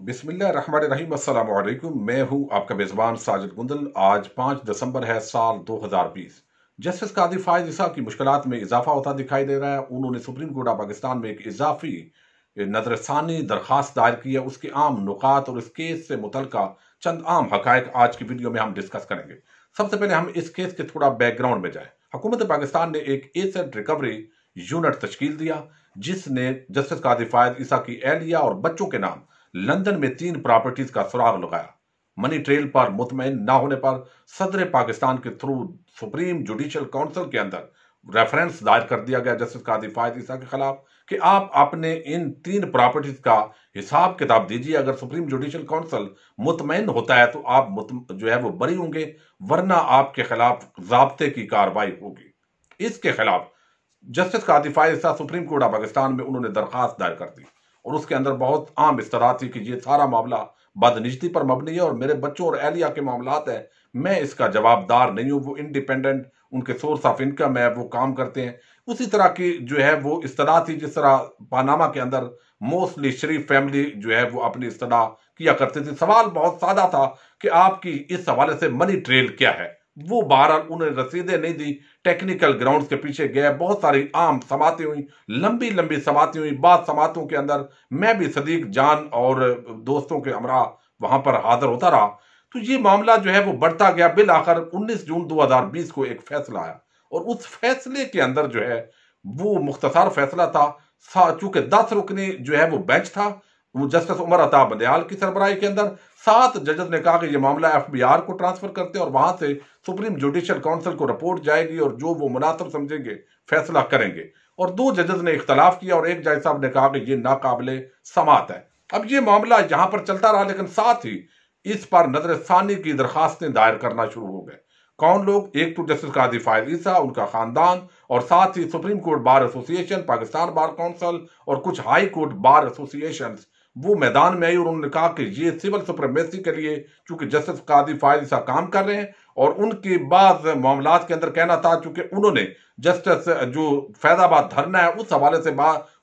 बिस्मिल्लाहिर्रहमानिर्रहीम अस्सलाम वालेकुम। मैं हूं आपका मेज़बान साजिद गुंदल। आज 5 दिसंबर है साल 2020। जस्टिस कादी फायज ईसा की मुश्किलात में इजाफा होता दिखाई दे रहा है। उन्होंने सुप्रीम कोर्ट ऑफ पाकिस्तान में एक इजाफी नजरसानी दरखास्त दायर की है। उसके आम नुकात और इस केस से मुतल्लिका चंद आम हकायक आज की वीडियो में हम डिस्कस करेंगे। सबसे पहले हम इस केस के थोड़ा बैकग्राउंड में जाए। हुकूमत पाकिस्तान ने एक एसेट रिकवरी यूनिट तश्कील दिया जिसने जस्टिस कादी फायज ईसा की एहलिया और बच्चों के नाम लंदन में 3 प्रॉपर्टीज का सुराग लगाया। मनी ट्रेल पर मुतमईन ना होने पर सदर पाकिस्तान के थ्रू सुप्रीम जुडिशल काउंसिल के अंदर रेफरेंस दायर कर दिया गया जस्टिस कादी फायज ईसा के खिलाफ कि आप अपने इन 3 प्रॉपर्टीज का हिसाब किताब दीजिए। अगर सुप्रीम जुडिशल काउंसिल मुतमईन होता है तो आप जो है वो बरी होंगे, वरना आपके खिलाफ ज़ाब्ते की कार्रवाई होगी। इसके खिलाफ justice Qazi Faez Isa supreme court of Pakistan में उन्होंने दरखास्त दायर कर दी और उसके अंदर बहुत आम इस्तरा थी कि ये सारा मामला बदनिजती पर मबनी है और मेरे बच्चों और एहलिया के मामलात है, मैं इसका जवाबदार नहीं हूं। वो इंडिपेंडेंट, उनके सोर्स ऑफ इनकम है, वो काम करते हैं। उसी तरह की जो है वो इस्तरा थी जिस तरह पानामा के अंदर मोस्टली शरीफ फैमिली जो है वो अपनी इस्तरा किया करती थी। सवाल बहुत सादा था कि आपकी इस हवाले से मनी ट्रेल क्या है। वो बहरहाल उन्हें रसीदें नहीं दी, टेक्निकल ग्राउंड्स के पीछे गए, बहुत सारी आम समातें हुई, लंबी लंबी समातें हुई। बाद समातों के अंदर मैं भी सदीक जान और दोस्तों के हमरा वहां पर हाजिर होता रहा। तो ये मामला जो है वो बढ़ता गया। बिल आखिर 19 जून 2020 को एक फैसला आया और उस फैसले के अंदर जो है वो मुख्तसर फैसला था। चूंकि 10 रुकनी जो है वो बेंच था, वो जस्टिस उमर अता बंदयाल की सरबराही के अंदर 7 जजेस ने कहा कि ये मामला FBI को ट्रांसफर करते हैं और वहां से सुप्रीम जुडिशल काउंसिल को रिपोर्ट जाएगी और जो वो मुनासिब समझेंगे फैसला करेंगे। और 2 जजेस ने इख्तलाफ किया और एक जज साहब ने कहा कि ये नाकाबिले समात है। अब ये मामला यहां पर चलता रहा, लेकिन साथ ही इस पर नजरसानी की दरखास्तें दायर करना शुरू हो गए। कौन लोग? एक तो जस्टिस कादी फायज ईसा, उनका खानदान, और साथ ही supreme court bar association, Pakistan bar council और कुछ हाई कोर्ट बार एसोसिएशन वो मैदान में आई और उन्होंने कहा कि ये सिविल सुप्रीमेसी के लिए चूंकि जस्टिस कादी फायज ईसा काम कर रहे हैं और उनके बाद मामलात के अंदर कहना था, चूंकि उन्होंने जस्टिस जो फैजाबाद धरना है उस हवाले से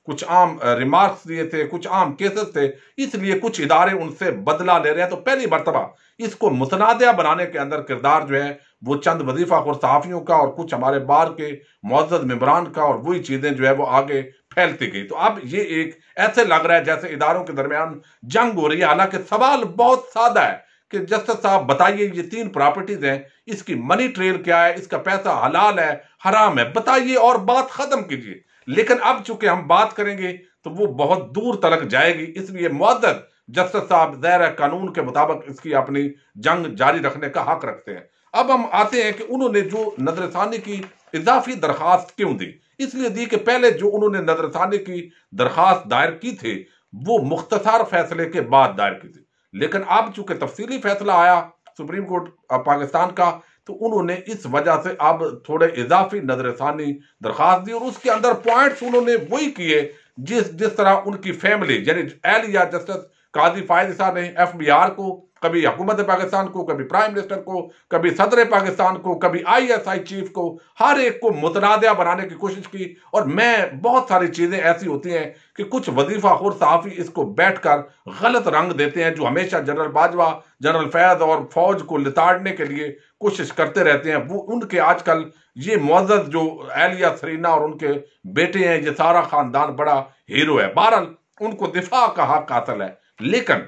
कुछ आम रिमार्क्स दिए थे, कुछ आम केसेस थे, इसलिए कुछ इदारे उनसे बदला ले रहे हैं। तो पहली मरतबा इसको मुतनादिया बनाने के अंदर किरदार जो है वो चंद वजीफा और सहाफियों का और कुछ हमारे बार के मुअज़्ज़ज़ मेंबरान का, और वही चीजें जो है वो आगे फैलती गई। तो अब ये एक ऐसे लग रहा है जैसे इदारों के दरमियान जंग हो रही है। हालांकि सवाल बहुत सादा है कि जस्टिस साहब बताइए, ये 3 प्रॉपर्टीज हैं, इसकी मनी ट्रेल क्या है, इसका पैसा हलाल है हराम है, बताइए और बात खत्म कीजिए। लेकिन अब चूंकि हम बात करेंगे तो वो बहुत दूर तलक जाएगी, इसलिए मुअद्दद जस्टिस साहब ज़ाहिर है कानून के मुताबिक इसकी अपनी जंग जारी रखने का हक रखते हैं। अब हम आते हैं कि उन्होंने जो नजरसानी की इजाफी दरखास्त क्यों दी। इसलिए दी कि पहले जो उन्होंने नजरसानी की दरखास्त दायर की थी वो मुख्तसर फैसले के बाद दायर की थी, लेकिन अब चूंकि तफसीली फैसला आया सुप्रीम कोर्ट पाकिस्तान का तो उन्होंने इस वजह से अब थोड़े इजाफी नजरसानी दरखास्त दी और उसके अंदर पॉइंट्स उन्होंने वही किए जिस जिस तरह उनकी फैमिली यानी एहलिया जस्टिस कादी फायज ईसा ने FBI को, कभी हुकूमत पाकिस्तान को, कभी प्राइम मिनिस्टर को, कभी सदर पाकिस्तान को, कभी ISI चीफ को, हर एक को मुतनादिया बनाने की कोशिश की। और मैं बहुत सारी चीजें ऐसी होती हैं कि कुछ वजीफा और सहाफी इसको बैठकर गलत रंग देते हैं, जो हमेशा जनरल बाजवा, जनरल फैज और फौज को लिताड़ने के लिए कोशिश करते रहते हैं। वो उनके आजकल ये मुअज़्ज़ज़ जो एहलिया सरीना और उनके बेटे हैं, ये सारा खानदान बड़ा हीरो है। बहरहाल उनको दिफा का हक हासिल है, लेकिन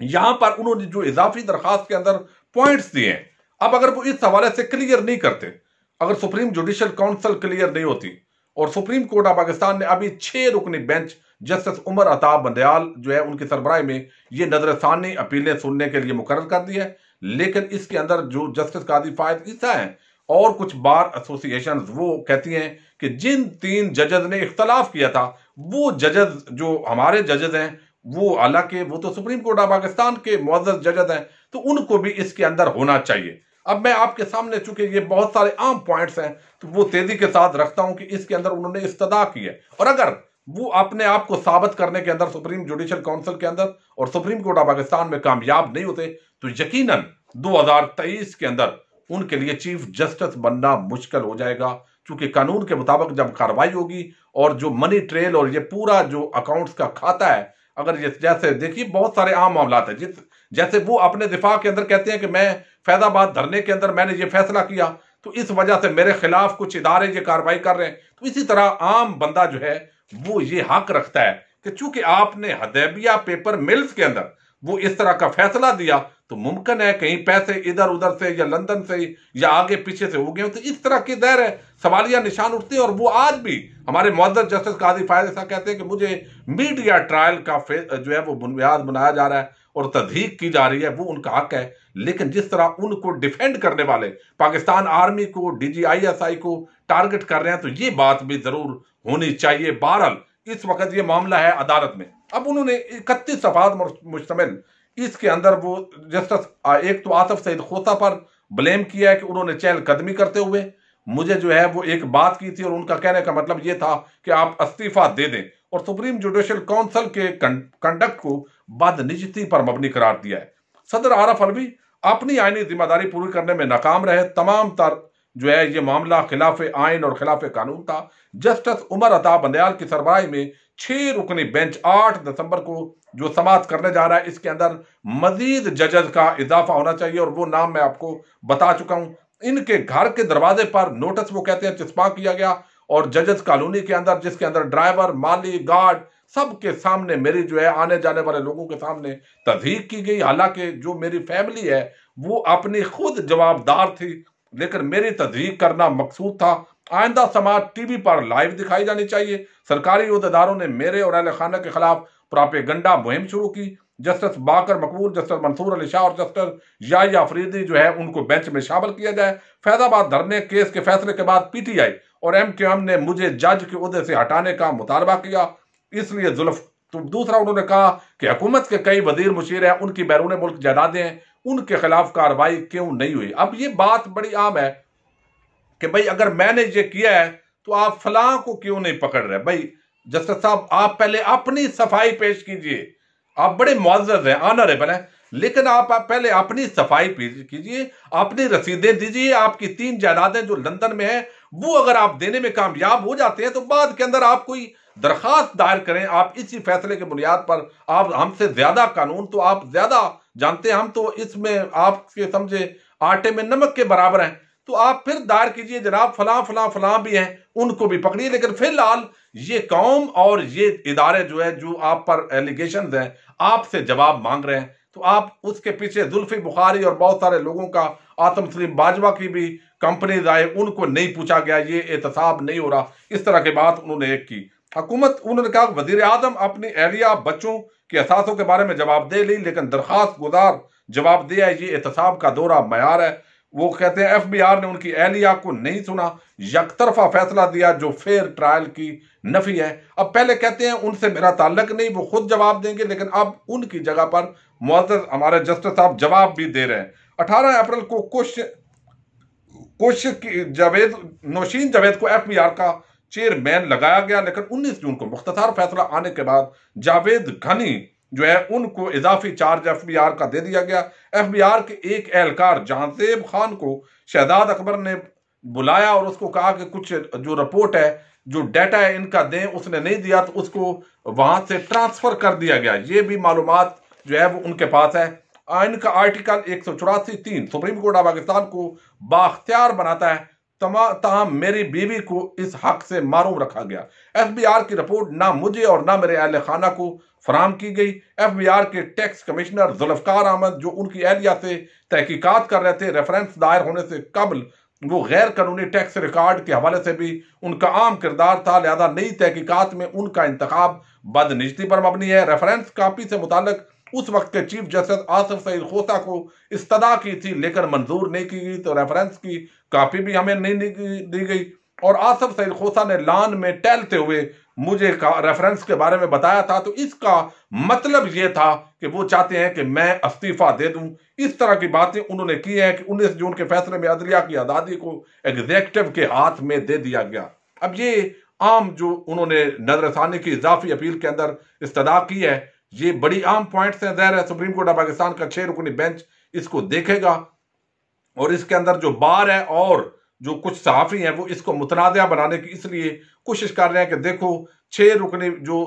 यहां पर उन्होंने जो इजाफी दरखास्त के अंदर पॉइंट्स दिए हैं, अब अगर वो इस हवाले से क्लियर नहीं करते, अगर सुप्रीम जुडिशल काउंसिल क्लियर नहीं होती और सुप्रीम कोर्ट ऑफ पाकिस्तान ने अभी 6 रुकनी बेंच जस्टिस उमर अता बंदयाल जो है उनकी सरबराही में ये नजरसानी अपीलें सुनने के लिए मुकर्रर कर दी है, लेकिन इसके अंदर जो जस्टिस कादी फायज ईसा हैं और कुछ बार एसोसिएशन वो कहती हैं कि जिन 3 जजेस ने इख्तलाफ किया था वो जजेस जो हमारे जजेस हैं वो, हालांकि वो तो सुप्रीम कोर्ट ऑफ पाकिस्तान के मुअज़्ज़ज़ जजेस हैं, तो उनको भी इसके अंदर होना चाहिए। अब मैं आपके सामने चूंकि ये बहुत सारे आम पॉइंट्स हैं तो वो तेजी के साथ रखता हूं कि इसके अंदर उन्होंने इस्तदा की है और अगर वो अपने आप को साबित करने के अंदर सुप्रीम जुडिशल काउंसिल के अंदर और सुप्रीम कोर्ट ऑफ पाकिस्तान में कामयाब नहीं होते तो यकीनन 2023 के अंदर उनके लिए चीफ जस्टिस बनना मुश्किल हो जाएगा, क्योंकि कानून के मुताबिक जब कार्रवाई होगी और जो मनी ट्रेल और ये पूरा जो अकाउंट्स का खाता है अगर जैसे देखिए बहुत सारे आम मामला है, जैसे वो अपने दिफा के अंदर कहते हैं कि मैं फैजाबाद धरने के अंदर मैंने ये फैसला किया तो इस वजह से मेरे खिलाफ कुछ इदारे ये कार्रवाई कर रहे हैं। तो इसी तरह आम बंदा जो है वो ये हक रखता है कि चूंकि आपने हदैबिया पेपर मिल्स के अंदर वो इस तरह का फैसला दिया तो मुमकिन है कहीं पैसे इधर उधर से या लंदन से या आगे पीछे से हो गए। तो इस तरह की दर है सवालिया निशान उठते हैं। और वो आज भी हमारे मुअद्दद जस्टिस काजी फायद ईसा कहते हैं कि मुझे मीडिया ट्रायल का जो है वो बुनियाद बनाया जा रहा है और तदहीक की जा रही है, वो उनका हक है। लेकिन जिस तरह उनको डिफेंड करने वाले पाकिस्तान आर्मी को, DGISI को टारगेट कर रहे हैं, तो ये बात भी जरूर होनी चाहिए। बहरहाल इस वक्त ये मामला है अदालत में। अब उन्होंने 31 सफात मुश्तमिल इसके अंदर वो जस्टिस एक तो आसिफ सईद खोसा पर ब्लेम किया है कि उन्होंने चहलकदमी करते हुए मुझे जो है वो एक बात की थी और उनका कहने का मतलब ये था कि आप इस्तीफा दे दें, और सुप्रीम जुडिशल काउंसिल के कंडक्ट को बदनिजती पर मबनी करार दिया है। सदर आरफ अलवी अपनी आईनी जिम्मेदारी पूरी करने में नाकाम रहे। तमाम तर जो है ये मामला खिलाफ आइन और खिलाफ कानून था। जस्टिस उमर अता बंदयाल की सरबराही में 6 रुकनी बेंच 8 दिसंबर को जो समाअत करने जा रहा है, इसके अंदर मजीद जजेस का इजाफा होना चाहिए और वो नाम मैं आपको बता चुका हूं। इनके घर के दरवाजे पर नोटिस वो कहते हैं चिस्पा किया गया और जजेस कॉलोनी के अंदर, जिसके अंदर ड्राइवर, माली, गार्ड सबके सामने मेरी जो है आने जाने वाले लोगों के सामने तस्दीक की गई। हालांकि जो मेरी फैमिली है वो अपनी खुद जवाबदार थी, लेकिन मेरी तस्दीक करना मकसूद था। आइंदा समाअत टीवी पर लाइव दिखाई जानी चाहिए। सरकारी उहदेदारों ने मेरे और अहले खाना के खिलाफ प्रोपेगेंडा मुहिम शुरू की। जस्टिस बाकर मकबूल, जस्टिस मंसूर अली शाह और जस्टिस याहिया अफरीदी जो है उनको बेंच में शामिल किया जाए। फैजाबाद धरने केस के फैसले के बाद PTI और MQM ने मुझे जज के ओहदे से हटाने का मुतालबा किया, इसलिए जुल्फ। तो दूसरा उन्होंने कहा कि हुकूमत के कई वजीर मुशीर हैं, उनकी बैरून मुल्क जायदादें हैं, उनके खिलाफ कार्रवाई क्यों नहीं हुई। अब ये बात बड़ी आम है कि भाई अगर मैंने ये किया है तो आप फलां को क्यों नहीं पकड़ रहे। भाई जस्टिस साहब आप पहले अपनी सफाई पेश कीजिए, आप बड़े मुअज़्ज़ज़ हैं, ऑनरेबल हैं, लेकिन आप पहले अपनी सफाई कीजिए, अपनी रसीदें दीजिए। आपकी 3 जायदादें जो लंदन में हैं वो अगर आप देने में कामयाब हो जाते हैं तो बाद के अंदर आप कोई दरखास्त दायर करें। आप इसी फैसले के बुनियाद पर, आप हमसे ज्यादा कानून तो आप ज्यादा जानते हैं, हम तो इसमें आपके समझे आटे में नमक के बराबर हैं, तो आप फिर दायर कीजिए जनाब फलां फलां फलां भी हैं उनको भी पकड़िए। लेकिन फिलहाल ये कौम और ये इदारे जो है जो आप पर एलिगेशन हैं आपसे जवाब मांग रहे हैं, तो आप उसके पीछे जुल्फी बुखारी और बहुत सारे लोगों का, आतम सलीम बाजवा की भी कंपनीज आए, उनको नहीं पूछा गया, ये एहतसाब नहीं हो रहा। इस तरह की बात उन्होंने एक की। हुकूमत, उन्होंने कहा वजीर आजम अपनी एहलिया बच्चों के असासों के बारे में जवाब दे ली, लेकिन दरखास्त गुजार जवाब दिया है, ये एहतसाब का दौरा मयार है। वो कहते हैं FBR ने उनकी एहलिया को नहीं सुना, यकतरफा फैसला दिया जो फेयर ट्रायल की नफी है। अब पहले कहते हैं उनसे मेरा ताल्लुक नहीं, वो खुद जवाब देंगे, लेकिन अब उनकी जगह पर मुअज़्ज़ज़ हमारे जस्टिस साहब जवाब भी दे रहे हैं। 18 अप्रैल को नौशीन जावेद को FBR का चेयरमैन लगाया गया, लेकिन 19 जून को मुख्तसर फैसला आने के बाद जावेद घनी जो है उनको इजाफी चार्ज FBR का दे दिया गया। FBR के एक एहलकार जहांजेब खान को शहजाद अकबर ने बुलाया और उसको कहा कि कुछ जो रिपोर्ट है, जो डाटा है इनका दें, उसने नहीं दिया तो उसको वहां से ट्रांसफर कर दिया गया। ये भी मालूमात जो है वो उनके पास है। आइन का article 184(3) supreme court of Pakistan को बाख्तियार बनाता है, तमाम मेरी बीवी को इस हक से मारूम रखा गया। FBR की रिपोर्ट ना मुझे और ना मेरे अहले खाना को फराम की गई। FBR के टैक्स कमिश्नर जुल्फकार अहमद जो उनकी एहलिया से तहकीकात कर रहे थे, रेफरेंस दायर होने से कबल वो गैर कानूनी टैक्स रिकॉर्ड के हवाले से भी उनका आम किरदार था, लिहाजा नई तहकीकात में उनका इंतखाब बदनिजती पर मबनी है। रेफरेंस कापी से मुताल्लिक उस वक्त के चीफ जस्टिस आसिफ सईद खोसा को इस्तदा की थी, लेकिन मंजूर नहीं की गई, तो रेफरेंस की कापी भी हमें नहीं दी गई। और आसिफ सईद खोसा ने लान में टहलते हुए मुझे रेफरेंस के बारे में बताया था, तो इसका मतलब यह था कि वो चाहते हैं कि मैं इस्तीफा दे दूं। इस तरह की बातें उन्होंने की हैं कि 19 जून के फैसले में अदलिया की आज़ादी को एग्जीक्यूटिव के हाथ में दे दिया गया। अब ये आम जो उन्होंने नजरसानी की इजाफी अपील के अंदर इस्तदा की है, ये बड़ी आम पॉइंट्स हैं। ज़ाहिर है सुप्रीम कोर्ट ऑफ पाकिस्तान का 6 रुकनी बेंच इसको देखेगा और इसके अंदर जो बार है और जो कुछ सहाफ़ी हैं वो इसको मुतनाज़ा बनाने की इसलिए कोशिश कर रहे हैं कि देखो 6 रुकनी जो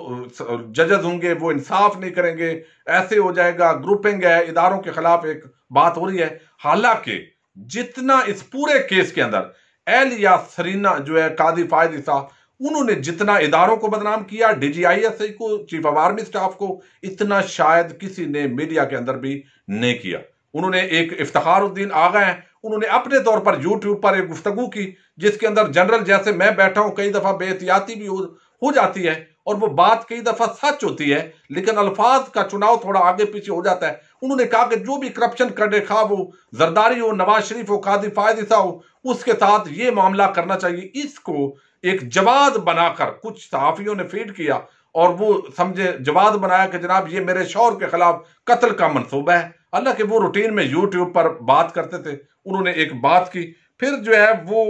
जजेस होंगे वो इंसाफ नहीं करेंगे, ऐसे हो जाएगा, ग्रुपिंग है, इदारों के खिलाफ एक बात हो रही है। हालांकि जितना इस पूरे केस के अंदर एहलिया सरीना जो है कादी फायद ईसा, उन्होंने जितना इदारों को बदनाम किया, DGIS को, चीफ ऑफ आर्मी स्टाफ को, इतना शायद किसी ने मीडिया के अंदर भी नहीं किया। उन्होंने एक इफ्तिखारुद्दीन आगा हैं, उन्होंने अपने तौर पर यूट्यूब पर एक गुफ्तगू की जिसके अंदर जनरल जैसे मैं बैठा हूं, कई दफा बेहतियाती भी हो जाती है और वो बात कई दफा सच होती है, लेकिन अल्फाज का चुनाव थोड़ा आगे पीछे हो जाता है। उन्होंने कहा कि जो भी करप्शन करे, खा वो जरदारी हो, नवाज शरीफ हो, कादी फायद ईसा हो, उसके साथ ये मामला करना चाहिए। इसको एक जवाद बनाकर कुछ सहाफियों ने फीड किया और वो समझे जवाद बनाया कि जनाब ये मेरे शौहर के खिलाफ कत्ल का मंसूबा है। हालांकि वो रूटीन में यूट्यूब पर बात करते थे, उन्होंने एक बात की। फिर जो है वो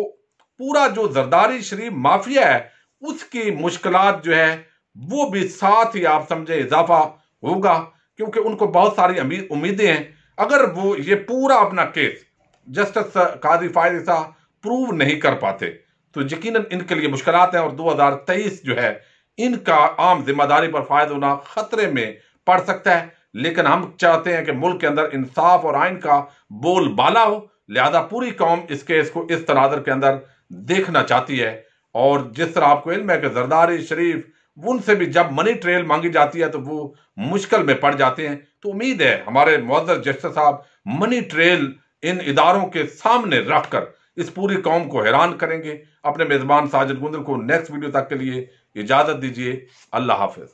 पूरा जो जरदारी शरीफ माफिया है उसकी मुश्किलात जो है वो भी साथ ही आप समझे इजाफा होगा, क्योंकि उनको बहुत सारी उम्मीदें हैं। अगर वो ये पूरा अपना केस जस्टिस कादी फायद ईसा प्रूव नहीं कर पाते तो यकीनन इनके लिए मुश्किलात हैं और 2023 जो है इनका आम जिम्मेदारी पर फायद होना खतरे में पड़ सकता है। लेकिन हम चाहते हैं कि मुल्क के अंदर इंसाफ और आइन का बोलबाला हो, लिहाजा पूरी कौम इस केस को इस तनादर के अंदर देखना चाहती है। और जिस तरह आपको इल्म है कि जरदारी शरीफ, उनसे भी जब मनी ट्रेल मांगी जाती है तो वो मुश्किल में पड़ जाते हैं। तो उम्मीद है हमारे मुअज़्ज़ज़ जस्टिस साहब मनी ट्रेल इन इदारों के सामने रखकर इस पूरी कौम को हैरान करेंगे। अपने मेजबान साजिद गुंदल को नेक्स्ट वीडियो तक के लिए इजाजत दीजिए। अल्लाह हाफिज।